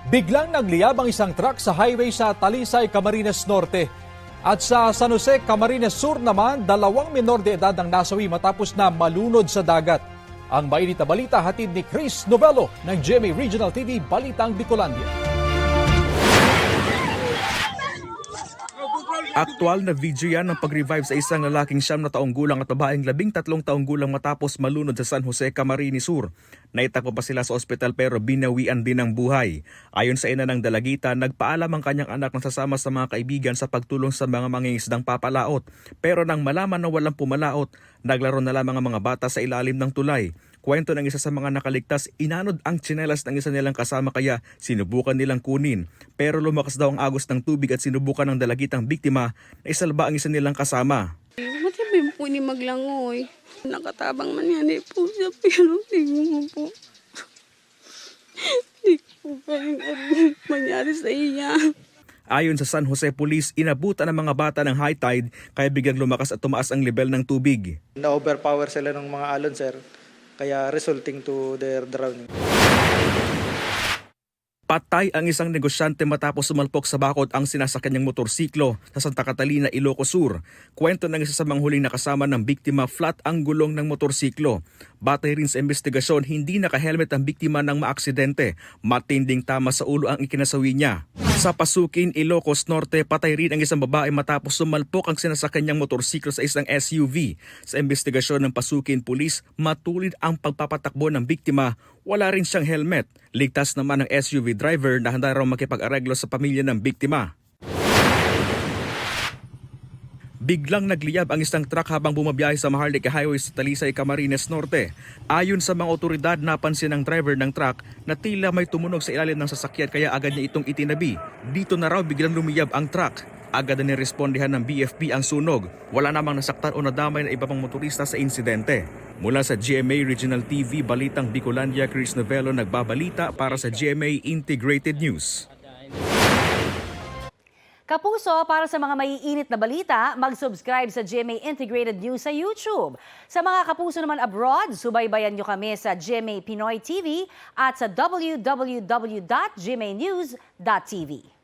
Biglang nagliyab ang isang truck sa highway sa Talisay, Camarines Norte. At sa San Jose, Camarines Sur naman, 2 menor de edad ang nasawi matapos na malunod sa dagat. Ang mainit na balita hatid ni Chris Novello ng GMA Regional TV, Balitang Bicolandia. Aktual na video yan ng pag-revive sa isang lalaking 9 na taong gulang at babaeng 13 taong gulang matapos malunod sa San Jose, Camarines Sur. Naitakbo pa sila sa ospital pero binawian din ng buhay. Ayon sa ina ng dalagita, nagpaalam ang kanyang anak na sasama sa mga kaibigan sa pagtulong sa mga mangingisdang papalaot. Pero nang malaman na walang pumalaot, naglaro na lamang ang mga bata sa ilalim ng tulay. Kwento ng isa sa mga nakaligtas, inanod ang tsinelas ng isa nilang kasama kaya sinubukan nilang kunin. Pero lumakas daw ang agos ng tubig at sinubukan ng dalagitang biktima na isalba ang isa nilang kasama. Matibay po ni maglangoy. Nakatabang man yan po siya pero hindi mo po. Hindi po kayang mangyari sa iya. Ayon sa San Jose Police, inabutan ng mga bata ng high tide kaya biglang lumakas at tumaas ang level ng tubig. Na-overpower sila ng mga alon, sir. Kaya resulting to their drowning. Patay ang isang negosyante matapos sumalpok sa bakod ang sinasakyan niyang motorsiklo sa Santa Catalina, Ilocos Sur. Kwento ng isa sa mga huling nakasama ng biktima, flat ang gulong ng motorsiklo. Batay rin sa investigasyon, hindi naka-helmet ang biktima ng maaksidente. Matinding tama sa ulo ang ikinasawi niya. Sa Pasukin, Ilocos Norte, patay rin ang isang babae matapos sumalpok ang sinasakyan niyang motorsiklo sa isang SUV. Sa investigasyon ng Pasukin Police, matulid ang pagpapatakbo ng biktima. Wala rin siyang helmet. Ligtas naman ang SUV driver na handa raw makipag-areglo sa pamilya ng biktima. Biglang nagliyab ang isang truck habang bumabiyahe sa Maharlika Highway sa Talisay, Camarines Norte. Ayon sa mga otoridad, napansin ng driver ng truck na tila may tumunog sa ilalim ng sasakyan kaya agad niya itong itinabi. Dito na raw biglang lumiyab ang truck. Agad na nirespondihan ng BFP ang sunog. Wala namang nasaktan o nadamay na iba pang motorista sa insidente. Mula sa GMA Regional TV, Balitang Bicolandia, Chris Novello nagbabalita para sa GMA Integrated News. Kapuso, para sa mga maiinit na balita, mag-subscribe sa GMA Integrated News sa YouTube. Sa mga kapuso naman abroad, subaybayan nyo kami sa GMA Pinoy TV at sa www.gmanews.tv.